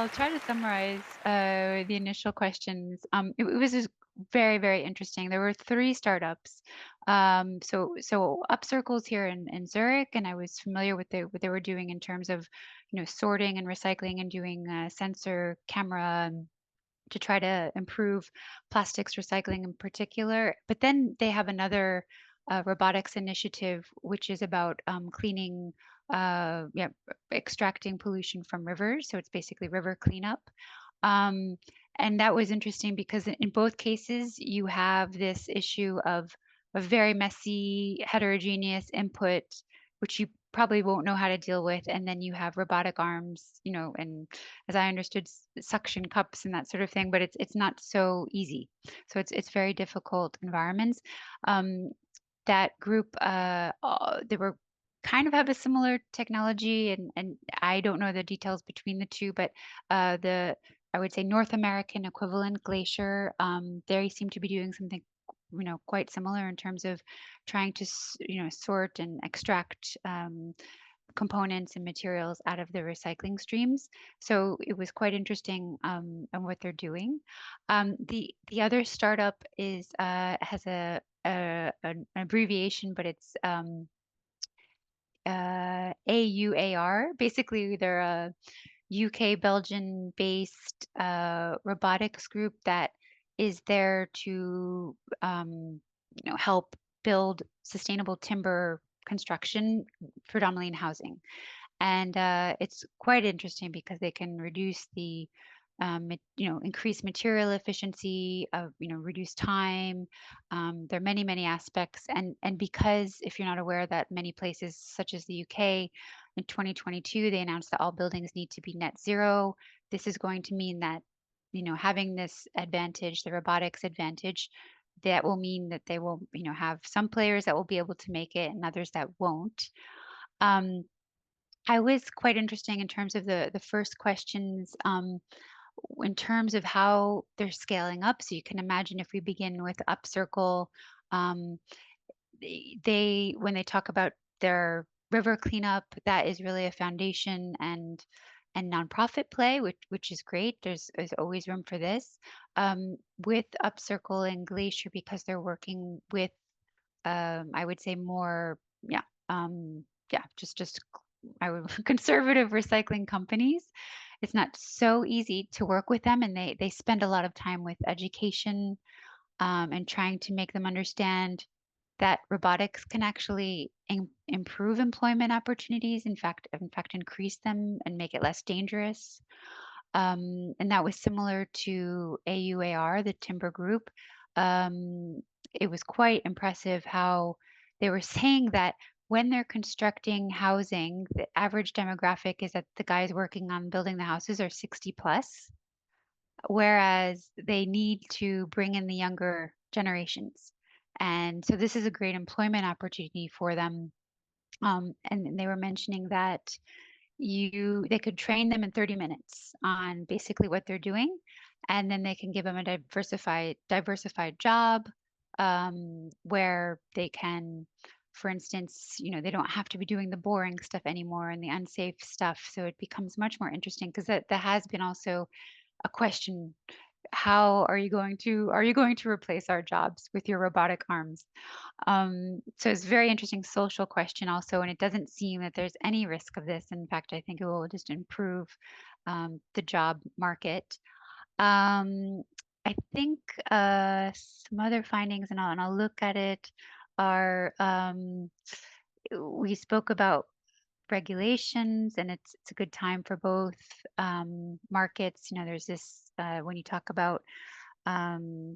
I'll try to summarize the initial questions. It was just very, very interesting. There were three startups. So UpCircle's here in Zurich, and I was familiar with what they were doing in terms of, sorting and recycling and doing sensor camera to try to improve plastics recycling in particular. But then they have another robotics initiative, which is about cleaning, yeah, extracting pollution from rivers. So it's basically river cleanup. Um, and that was interesting because in both cases, you have this issue of a very messy, heterogeneous input, which you probably won't know how to deal with. And then you have robotic arms, and as I understood, suction cups and that sort of thing, but it's not so easy. So it's very difficult environments. Um, that group, they were kind of have a similar technology, and I don't know the details between the two, but the I would say North American equivalent Glacier, they seem to be doing something, quite similar in terms of trying to, sort and extract components and materials out of the recycling streams. So it was quite interesting on what they're doing. The other startup is has an abbreviation, but it's AUAR. Basically, they're a UK Belgian based robotics group that is there to help build sustainable timber construction, predominantly in housing. And it's quite interesting because they can reduce the increase material efficiency, reduce time. There are many, many aspects. And because, if you're not aware, that many places such as the UK in 2022, they announced that all buildings need to be net zero. This is going to mean that, having this advantage, the robotics advantage, that will mean that they will, have some players that will be able to make it and others that won't. Um, I was quite interesting in terms of the first questions, in terms of how they're scaling up. So you can imagine if we begin with UpCircle, um, they when they talk about their river cleanup, that is really a foundation and nonprofit play, which is great. There's always room for this. With UpCircle and Glacier, because they're working with, I would say more, yeah, just I would conservative recycling companies. It's not so easy to work with them, and they spend a lot of time with education, and trying to make them understand that robotics can actually improve employment opportunities. In fact, increase them and make it less dangerous. And that was similar to AUAR, the timber group. It was quite impressive how they were saying that when they're constructing housing, the average demographic is that the guys working on building the houses are 60 plus, whereas they need to bring in the younger generations. And so this is a great employment opportunity for them. And they were mentioning that they could train them in 30 minutes on basically what they're doing, and then they can give them a diversified job, where they can, for instance, they don't have to be doing the boring stuff anymore and the unsafe stuff. So it becomes much more interesting because that has been also a question. How are you going to replace our jobs with your robotic arms? So it's a very interesting social question also, and it doesn't seem that there's any risk of this. In fact, I think it will just improve the job market. Um, I think some other findings, and I'll look at it, are we spoke about regulations, and it's a good time for both markets. There's this when you talk about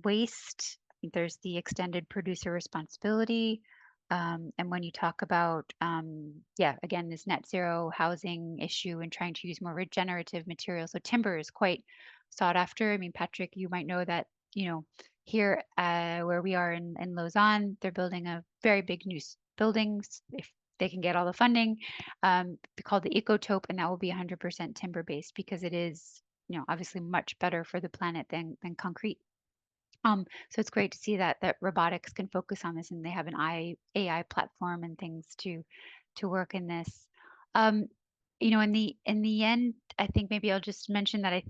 waste, I think there's the extended producer responsibility. And when you talk about, again, this net zero housing issue and trying to use more regenerative materials. So timber is quite sought after. I mean, Patrick, you might know that, here where we are in Lausanne, they're building a very big new buildings, if they can get all the funding, called the Ecotope, and that will be 100% timber based because it is, obviously much better for the planet than concrete. So it's great to see that robotics can focus on this, and they have an AI platform and things to work in this. Um, in the end, I think maybe I'll just mention that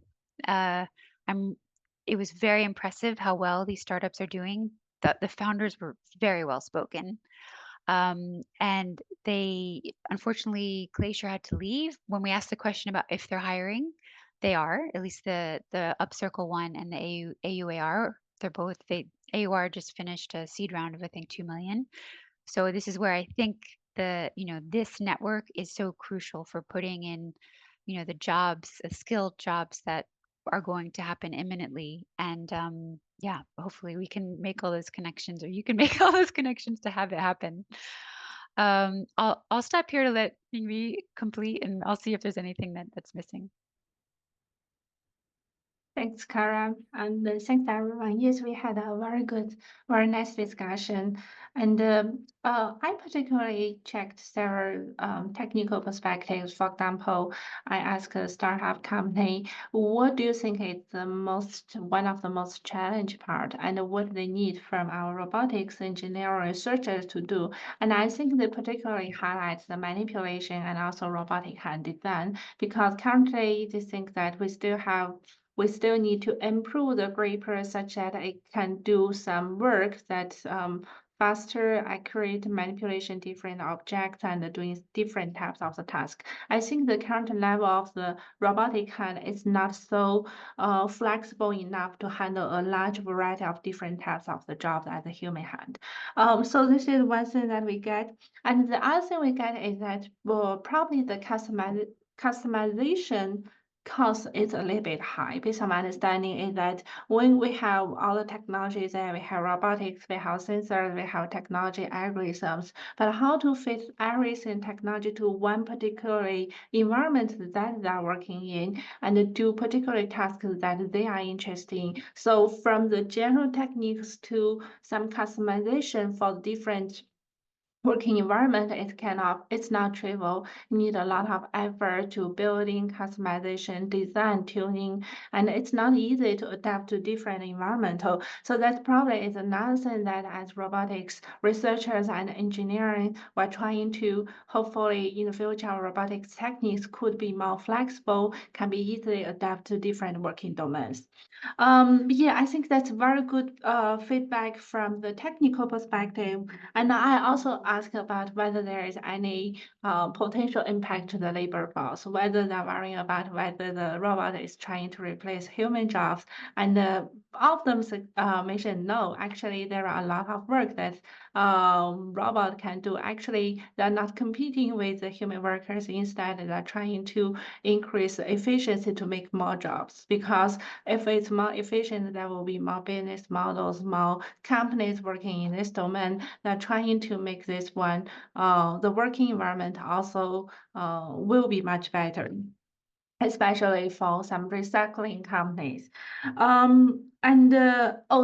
I'm it was very impressive how well these startups are doing. The founders were very well spoken. And they unfortunately Glacier had to leave. When we asked the question about if they're hiring, they are, at least the Upcircle one and the AUAR. They're both they AUR just finished a seed round of I think 2 million. So this is where I think this network is so crucial for putting in, the jobs, skilled jobs that are going to happen imminently. And yeah, hopefully we can make all those connections, or you can make all those connections to have it happen. I'll stop here to let Minghui complete, and I'll see if there's anything that's missing. Thanks, Cara, and thanks everyone. Yes, we had a very good, very nice discussion, and I particularly checked several technical perspectives. For example, I asked a startup company, "What do you think is one of the most challenging part, and what they need from our robotics engineer researchers to do?" And I think they particularly highlight the manipulation and also robotic hand design, because currently they think that we still need to improve the gripper such that it can do some work that faster, accurate manipulation different objects and doing different types of the task. I think the current level of the robotic hand is not so flexible enough to handle a large variety of different types of the jobs as a human hand. So this is one thing that we get. And the other thing we get is that probably the customization cost is a little bit high. Based on my understanding is that when we have all the technologies there, we have robotics, we have sensors, we have technology algorithms, but how to fit everything technology to one particular environment that they are working in and do particular tasks that they are interested in. So from the general techniques to some customization for different working environment, it's not trivial. You need a lot of effort to building, customization, design, tuning, and it's not easy to adapt to different environmental. So that probably is another thing that as robotics researchers and engineering, we're trying to hopefully in the future our robotics techniques could be more flexible, can be easily adapt to different working domains. Yeah, I think that's very good feedback from the technical perspective. And I also asked about whether there is any potential impact to the labor force, whether they're worrying about whether the robot is trying to replace human jobs. And all of them mentioned no. Actually, there are a lot of work that robot can do. Actually, they're not competing with the human workers. Instead, they're trying to increase efficiency to make more jobs, because if it's more efficient, there will be more business models, more companies working in this domain. They're trying to make this one, the working environment also will be much better, especially for some recycling companies.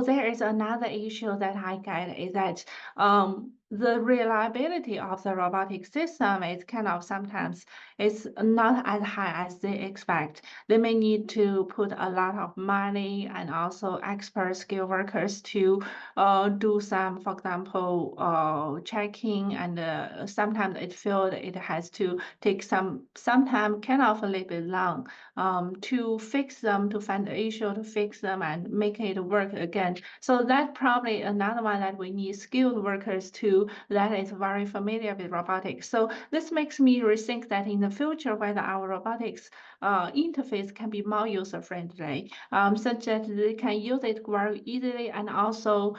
There is another issue that I get is that the reliability of the robotic system is kind of sometimes it's not as high as they expect. They may need to put a lot of money and also expert skill workers to do some, for example, checking, and sometimes it has to take some time, kind of a little bit long to fix them, to find the issue, to fix them and make it work again. So that's probably another one that we need skilled workers to that is very familiar with robotics. So this makes me rethink that in the future whether our robotics interface can be more user friendly, such that they can use it very easily, and also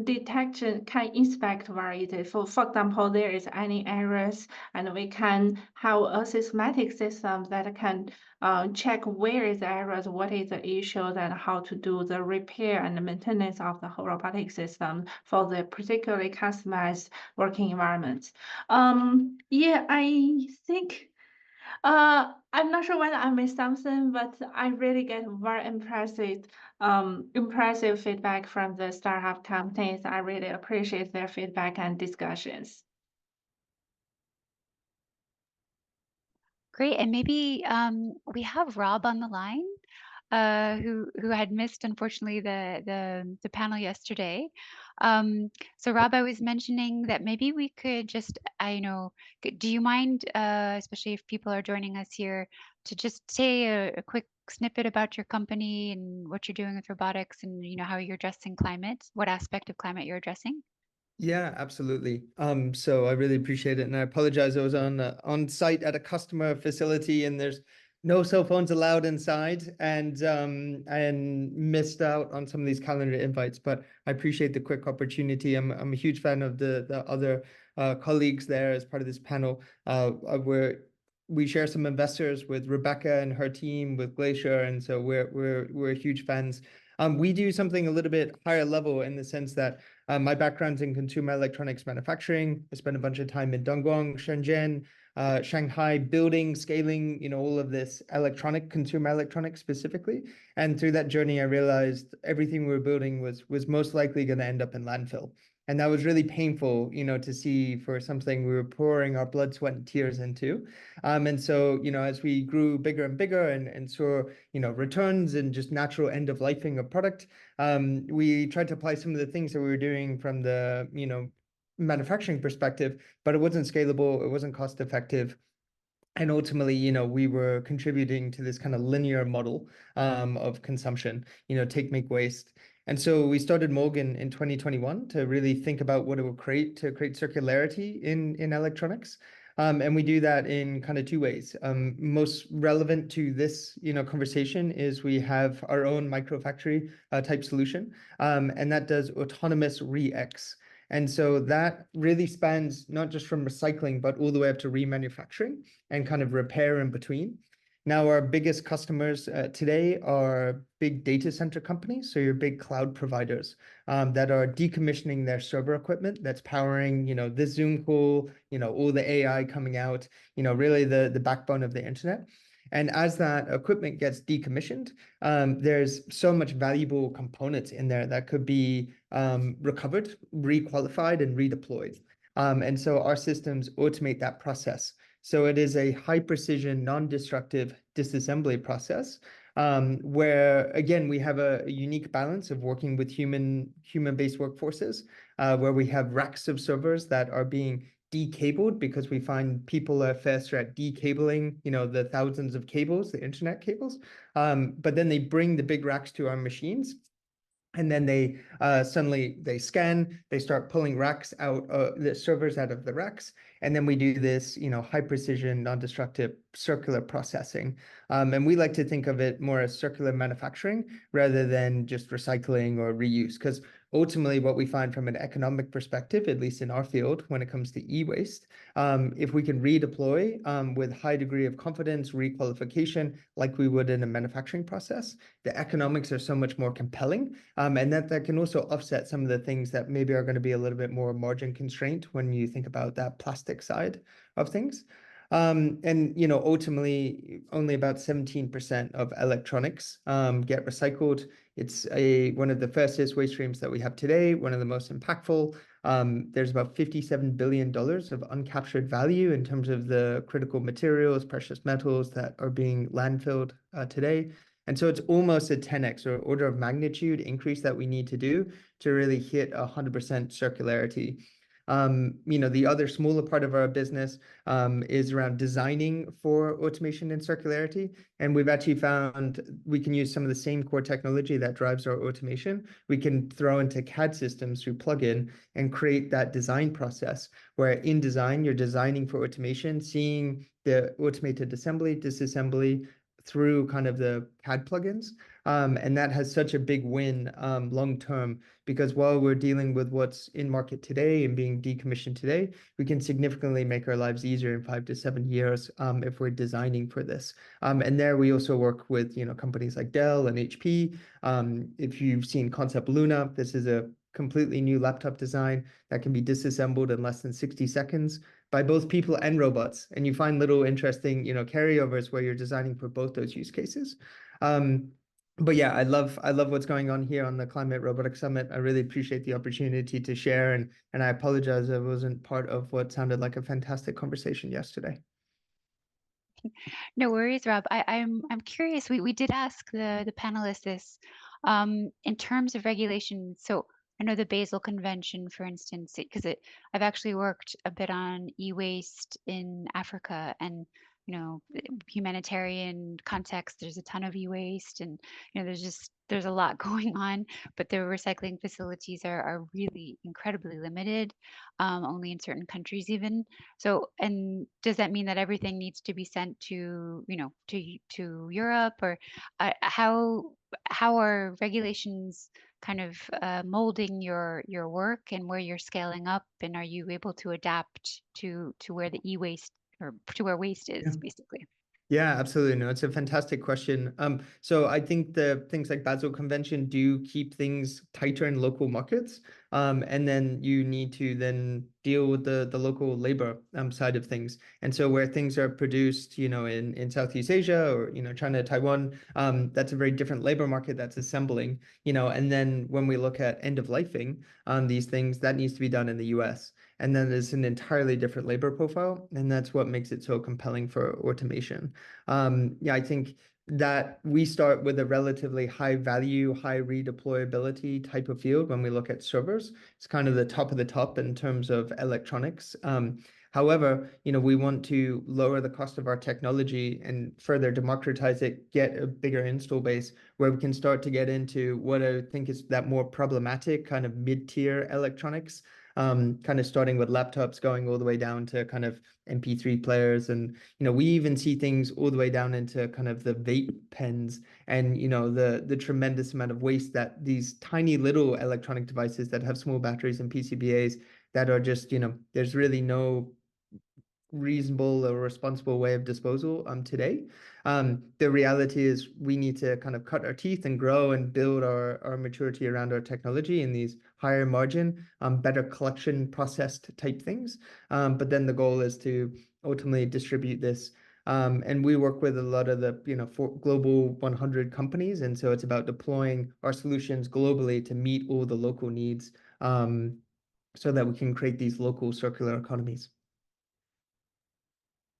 detection can inspect very easily. For example, there is any errors, and we can have a systematic system that can check where is the errors, what is the issues, and how to do the repair and the maintenance of the whole robotic system for the particularly customized working environments. Yeah, I think I'm not sure whether I missed something, but I really get very impressive feedback from the startup companies. I really appreciate their feedback and discussions. Great. And maybe we have Rob on the line, who had missed, unfortunately, the panel yesterday. So Rob, I was mentioning that maybe we could just, I know, do you mind, especially if people are joining us here, to just say a quick snippet about your company and what you're doing with robotics and how you're addressing climate, what aspect of climate you're addressing? Yeah, absolutely. So I really appreciate it, and I apologize. I was on site at a customer facility, and there's no cell phones allowed inside, and missed out on some of these calendar invites. But I appreciate the quick opportunity. I'm a huge fan of the other colleagues there as part of this panel. We share some investors with Rebecca and her team with Glacier, and so we're huge fans. We do something a little bit higher level in the sense that my background's in consumer electronics manufacturing. I spent a bunch of time in Dongguan, Shenzhen, Shanghai, building, scaling, all of this consumer electronics specifically. And through that journey, I realized everything we were building was most likely going to end up in landfill. And that was really painful, to see for something we were pouring our blood, sweat, and tears into. And so, as we grew bigger and bigger and saw, returns and just natural end of lifing of product, we tried to apply some of the things that we were doing from the, manufacturing perspective, but it wasn't scalable, it wasn't cost effective. And ultimately, we were contributing to this kind of linear model of consumption, take, make, waste. And so we started Morgan in 2021 to really think about what it would create to create circularity in electronics. And we do that in kind of two ways. Most relevant to this, conversation is we have our own microfactory type solution, and that does autonomous re-X. And so that really spans not just from recycling, but all the way up to remanufacturing and kind of repair in between. Now, our biggest customers today are big data center companies, so your big cloud providers that are decommissioning their server equipment that's powering, this Zoom call, all the AI coming out, really the backbone of the internet. And as that equipment gets decommissioned, there's so much valuable components in there that could be recovered, requalified, and redeployed. And so our systems automate that process. So it is a high precision, non-destructive disassembly process where, again, we have a unique balance of working with human-based workforces, where we have racks of servers that are being decabled because we find people are faster at decabling, the thousands of cables, the internet cables. But then they bring the big racks to our machines, and then they suddenly they scan, they start pulling racks out, the servers out of the racks, and then we do this, high precision, non-destructive circular processing. And we like to think of it more as circular manufacturing rather than just recycling or reuse, because ultimately what we find from an economic perspective, at least in our field, when it comes to e-waste, if we can redeploy with high degree of confidence, requalification, like we would in a manufacturing process, the economics are so much more compelling. And that can also offset some of the things that maybe are going to be a little bit more margin constraint when you think about that plastic side of things. And ultimately, only about 17% of electronics get recycled. It's one of the fastest waste streams that we have today, one of the most impactful. There's about $57 billion of uncaptured value in terms of the critical materials, precious metals that are being landfilled today. And so it's almost a 10x or order of magnitude increase that we need to do to really hit 100% circularity. The other smaller part of our business is around designing for automation and circularity. And we've actually found we can use some of the same core technology that drives our automation. We can throw into CAD systems through plugin and create that design process where in design, you're designing for automation, seeing the automated assembly, disassembly, through kind of the CAD plugins. And that has such a big win long term, because while we're dealing with what's in market today and being decommissioned today, we can significantly make our lives easier in 5 to 7 years if we're designing for this. And there we also work with companies like Dell and HP. If you've seen Concept Luna, this is a completely new laptop design that can be disassembled in less than 60 seconds by both people and robots. And you find little interesting, carryovers where you're designing for both those use cases. But yeah, I love what's going on here on the Climate Robotics Summit. I really appreciate the opportunity to share, and I apologize I wasn't part of what sounded like a fantastic conversation yesterday. No worries, Rob. I'm curious. We did ask the panelists this in terms of regulation. So I know the Basel Convention, for instance, because I've actually worked a bit on e-waste in Africa, and humanitarian context, there's a ton of e-waste, and there's a lot going on, but the recycling facilities are really incredibly limited, only in certain countries even. So, and does that mean that everything needs to be sent to, to Europe, or how are regulations kind of molding your work and where you're scaling up, and are you able to adapt to where the e-waste, or to where waste is, basically? Yeah, absolutely. No, it's a fantastic question. So I think the things like Basel Convention do keep things tighter in local markets. And then you need to then deal with the local labor side of things. And so where things are produced, in Southeast Asia or, China, Taiwan, that's a very different labor market that's assembling, and then when we look at end of lifing these things, that needs to be done in the US. And then there's an entirely different labor profile, and that's what makes it so compelling for automation. Yeah, I think that we start with a relatively high value, high redeployability type of field when we look at servers. It's kind of the top of the top in terms of electronics. However, we want to lower the cost of our technology and further democratize it, get a bigger install base where we can start to get into what I think is that more problematic kind of mid-tier electronics. Kind of starting with laptops, going all the way down to kind of MP3 players. And, we even see things all the way down into kind of the vape pens and, the tremendous amount of waste that these tiny little electronic devices that have small batteries and PCBAs that are just, there's really no reasonable or responsible way of disposal today. The reality is we need to kind of cut our teeth and grow and build our maturity around our technology in these higher margin, better collection processed type things. But then the goal is to ultimately distribute this. And we work with a lot of the global 100 companies. And so it's about deploying our solutions globally to meet all the local needs so that we can create these local circular economies.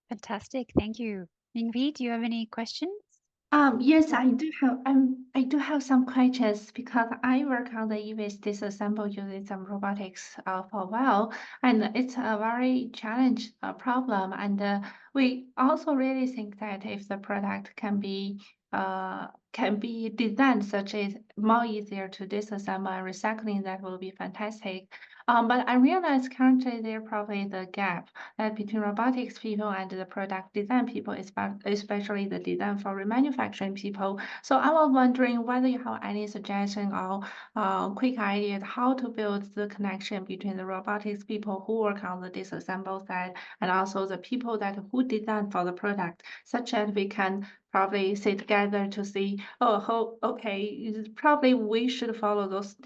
Fantastic. Thank you. Minghui, do you have any questions? Yes, I do have some questions because I work on the e-waste disassemble using some robotics for a while, and it's a very challenge problem. And we also really think that if the product can be designed such as more easier to disassemble and recycling, that will be fantastic. But I realize currently there probably is a gap between robotics people and the product design people, especially the design for remanufacturing people. So I was wondering whether you have any suggestion or quick ideas how to build the connection between the robotics people who work on the disassemble side and also the people who design for the product, such that we can probably sit together to see, okay, probably we should follow those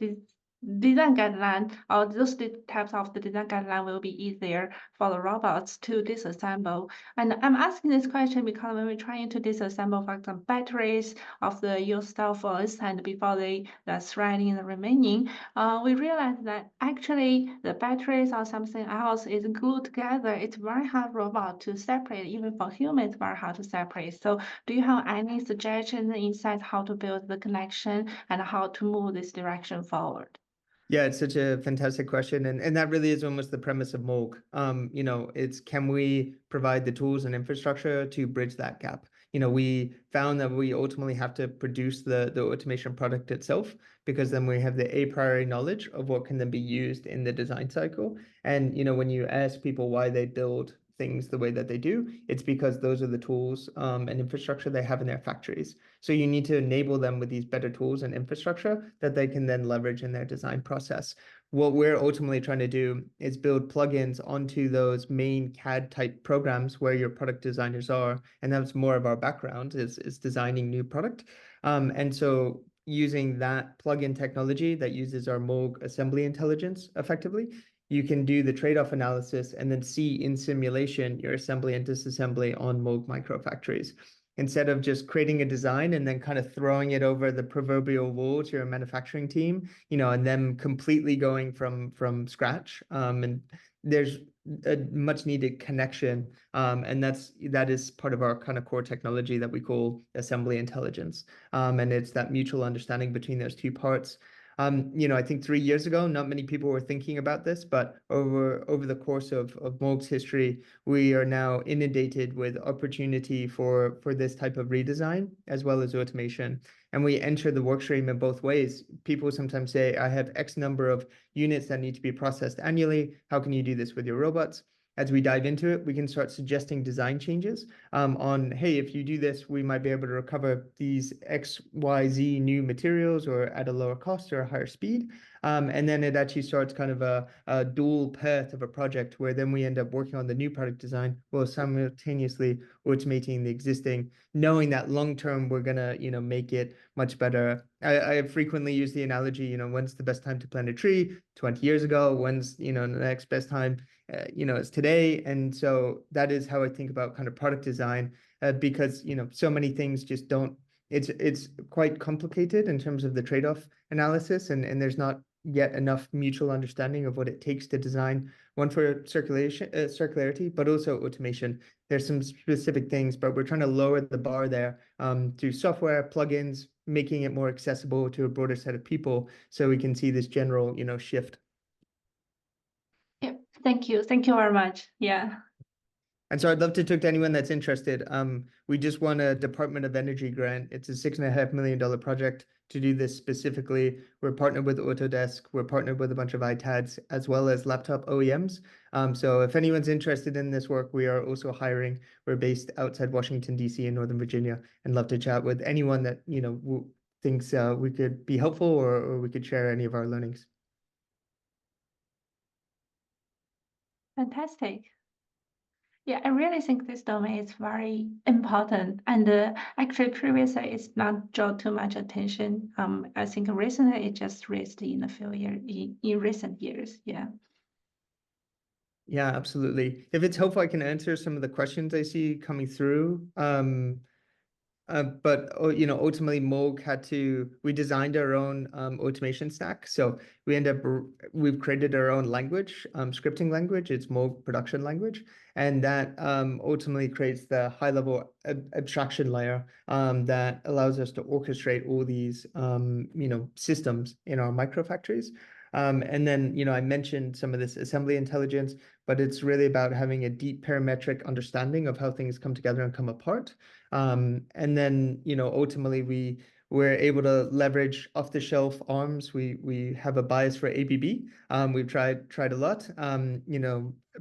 design guideline, or those types of the design guideline will be easier for the robots to disassemble. And I'm asking this question because when we're trying to disassemble, for example, batteries of the used cell phones, and before that's running the remaining, we realize that actually the batteries or something else is glued together. It's very hard robot to separate, even for humans, very hard to separate. So do you have any suggestions, insights how to build the connection and how to move this direction forward? Yeah, it's such a fantastic question. And that really is almost the premise of Moog. It's can we provide the tools and infrastructure to bridge that gap? We found that we ultimately have to produce the automation product itself, because then we have the a priori knowledge of what can then be used in the design cycle. And, when you ask people why they build things the way that they do, it's because those are the tools and infrastructure they have in their factories. So you need to enable them with these better tools and infrastructure that they can then leverage in their design process. What we're ultimately trying to do is build plugins onto those main CAD type programs where your product designers are. And that's more of our background is designing new product. And so using that plugin technology that uses our Moog assembly intelligence effectively, you can do the trade-off analysis and then see in simulation your assembly and disassembly on Moog microfactories. Instead of just creating a design and then kind of throwing it over the proverbial wall to your manufacturing team, and then completely going from scratch. And there's a much needed connection. And that is part of our kind of core technology that we call assembly intelligence. And it's that mutual understanding between those two parts. I think 3 years ago, not many people were thinking about this, but over the course of Moog's history, we are now inundated with opportunity for this type of redesign as well as automation. And we enter the workstream in both ways. People sometimes say, I have X number of units that need to be processed annually. How can you do this with your robots? As we dive into it, we can start suggesting design changes on, hey, if you do this, we might be able to recover these X, Y, Z new materials or at a lower cost or a higher speed. And then it actually starts kind of a dual path of a project where then we end up working on the new product design while simultaneously automating the existing, knowing that long term we're gonna, make it much better. I frequently use the analogy, when's the best time to plant a tree? 20 years ago. When's, the next best time? It's today. And so that is how I think about kind of product design, because, so many things just don't, it's quite complicated in terms of the trade-off analysis, and there's not yet enough mutual understanding of what it takes to design one for circularity, but also automation. There's some specific things, but we're trying to lower the bar there through software, plugins, making it more accessible to a broader set of people so we can see this general, shift. Yeah, thank you. Thank you very much. Yeah. And so I'd love to talk to anyone that's interested. We just won a Department of Energy grant. It's a $6.5 million project to do this specifically. We're partnered with Autodesk. We're partnered with a bunch of ITADs as well as laptop OEMs. So if anyone's interested in this work, we are also hiring. We're based outside Washington, D.C. in Northern Virginia, and love to chat with anyone that, thinks we could be helpful or we could share any of our learnings. Fantastic. Yeah, I really think this domain is very important, and actually previously it's not drawn too much attention. I think recently it just raised in a few years, in recent years. Yeah. Yeah, absolutely. If it's helpful, I can answer some of the questions I see coming through. But ultimately, we designed our own automation stack. So we've created our own language, scripting language. It's Moog production language, and that ultimately creates the high-level abstraction layer that allows us to orchestrate all these systems in our microfactories. And then, I mentioned some of this assembly intelligence, but it's really about having a deep parametric understanding of how things come together and come apart. And then, ultimately we're able to leverage off-the-shelf arms. We have a bias for ABB. We've tried a lot,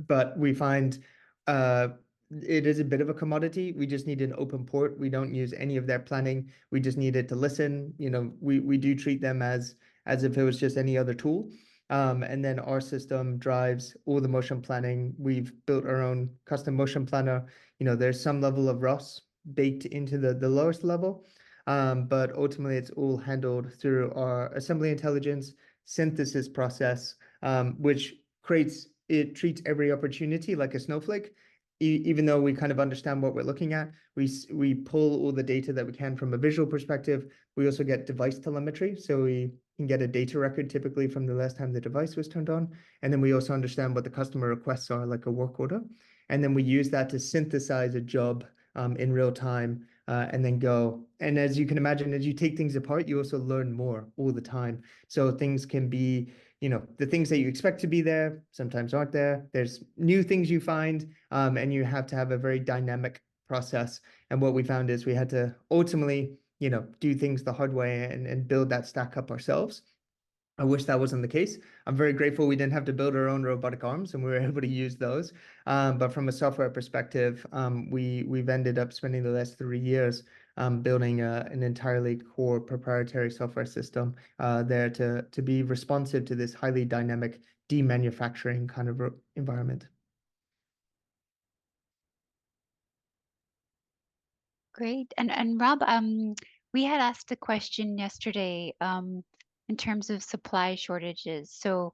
but we find it is a bit of a commodity. We just need an open port. We don't use any of their planning. We just need it to listen. We do treat them as if it was just any other tool. And then our system drives all the motion planning. We've built our own custom motion planner. There's some level of ROS baked into the lowest level, but ultimately it's all handled through our assembly intelligence synthesis process, which treats every opportunity like a snowflake. Even though we kind of understand what we're looking at, we pull all the data that we can from a visual perspective. We also get device telemetry, so we can get a data record typically from the last time the device was turned on. And then we also understand what the customer requests are, like a work order. And then we use that to synthesize a job in real time and then go. And as you can imagine, as you take things apart, you also learn more all the time. So things can be, the things that you expect to be there sometimes aren't there. There's new things you find, and you have to have a very dynamic process. And what we found is we had to ultimately, do things the hard way and build that stack up ourselves. I wish that wasn't the case. I'm very grateful we didn't have to build our own robotic arms and we were able to use those. But from a software perspective, we've ended up spending the last 3 years building an entirely core proprietary software system there to be responsive to this highly dynamic demanufacturing kind of environment. Great. And Rob, we had asked a question yesterday in terms of supply shortages. So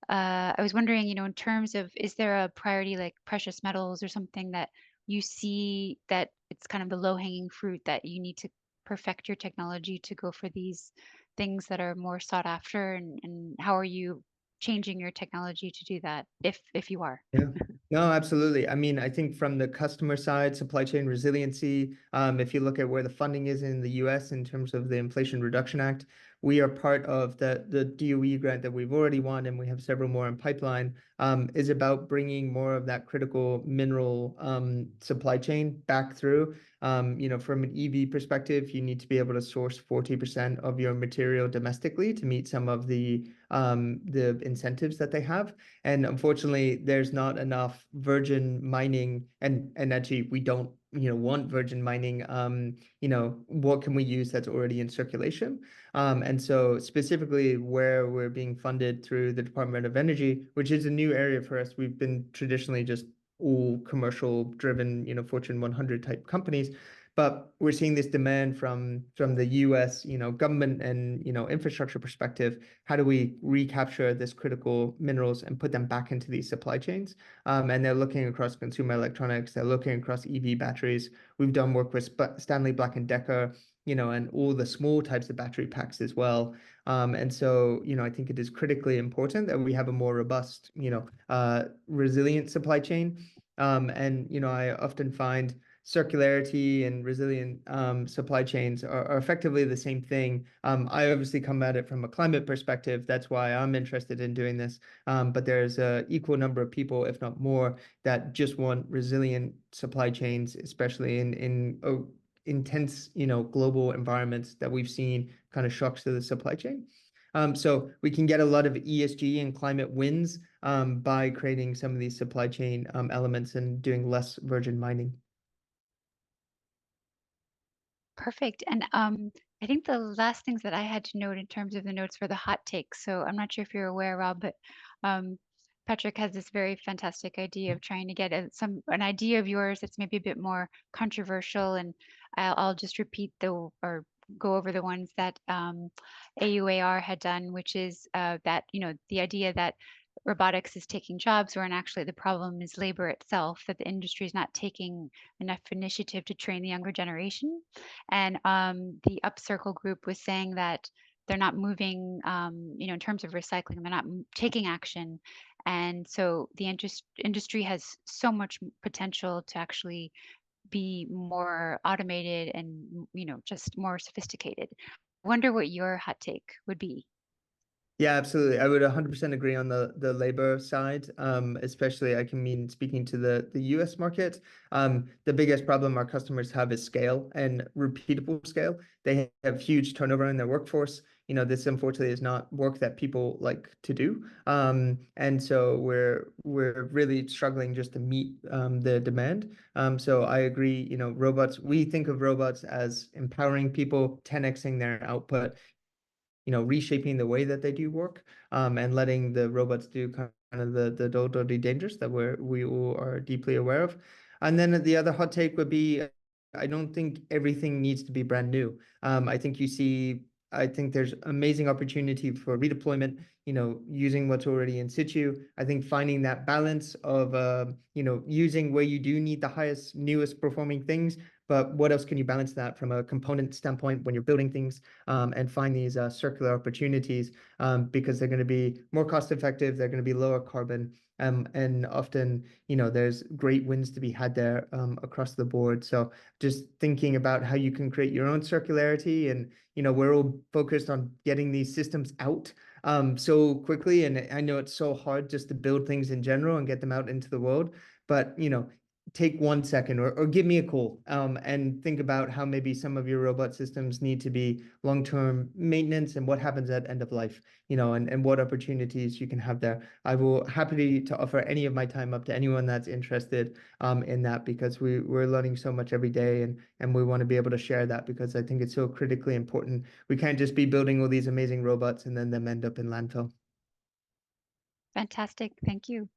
I was wondering, in terms of, is there a priority like precious metals or something that you see that it's kind of the low-hanging fruit that you need to perfect your technology to go for these things that are more sought after? And how are you changing your technology to do that, if you are? Yeah, no, absolutely. I mean, I think from the customer side, supply chain resiliency, if you look at where the funding is in the US in terms of the Inflation Reduction Act, we are part of the DOE grant that we've already won, and we have several more in pipeline, is about bringing more of that critical mineral supply chain back through. From an EV perspective, you need to be able to source 40% of your material domestically to meet some of the incentives that they have. And unfortunately, there's not enough virgin mining, and actually we don't want virgin mining. What can we use that's already in circulation? And so specifically where we're being funded through the Department of Energy, which is a new area for us, we've been traditionally just all commercial driven, Fortune 100 type companies. But we're seeing this demand from the US, government and, infrastructure perspective. How do we recapture this critical minerals and put them back into these supply chains? And they're looking across consumer electronics. They're looking across EV batteries. We've done work with Stanley Black & Decker, and all the small types of battery packs as well. And so, I think it is critically important that we have a more robust, resilient supply chain. And, I often find circularity and resilient supply chains are effectively the same thing. I obviously come at it from a climate perspective. That's why I'm interested in doing this. But there's an equal number of people, if not more, that just want resilient supply chains, especially in intense, global environments that we've seen kind of shocks to the supply chain. So we can get a lot of ESG and climate wins by creating some of these supply chain elements and doing less virgin mining. Perfect. And I think the last things that I had to note in terms of the notes were the hot takes. So I'm not sure if you're aware, Rob, but Patrick has this very fantastic idea of trying to get an idea of yours that's maybe a bit more controversial. And I'll just repeat or go over the ones that AUAR had done, which is that, the idea that robotics is taking jobs, when actually the problem is labor itself, that the industry is not taking enough initiative to train the younger generation. And the Upcircle group was saying that they're not moving, in terms of recycling, they're not taking action. And so the industry has so much potential to actually be more automated and, just more sophisticated. I wonder what your hot take would be. Yeah, absolutely. I would 100% agree on the labor side, especially speaking to the US market. The biggest problem our customers have is scale and repeatable scale. They have huge turnover in their workforce. This unfortunately is not work that people like to do. And so we're really struggling just to meet the demand. So I agree, robots, we think of robots as empowering people, 10xing their output, reshaping the way that they do work, and letting the robots do kind of the dull, dirty, dangerous that we all are deeply aware of. And then the other hot take would be, I don't think everything needs to be brand new. I think there's amazing opportunity for redeployment, using what's already in situ. I think finding that balance of, using where you do need the highest, newest performing things, but what else can you balance that from a component standpoint when you're building things, and find these circular opportunities, because they're going to be more cost effective, they're going to be lower carbon, and often, there's great wins to be had there across the board. So just thinking about how you can create your own circularity, and we're all focused on getting these systems out so quickly, and I know it's so hard just to build things in general and get them out into the world, but take 1 second or give me a call, and think about how maybe some of your robot systems need to be long-term maintenance and what happens at end of life, and what opportunities you can have there. I will happily to offer any of my time up to anyone that's interested in that, because we're learning so much every day, and we want to be able to share that, because I think it's so critically important. We can't just be building all these amazing robots and then them end up in landfill. Fantastic. Thank you.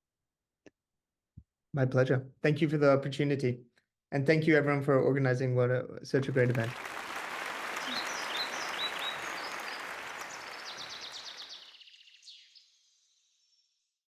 My pleasure. Thank you for the opportunity. And thank you everyone for organizing such a great event.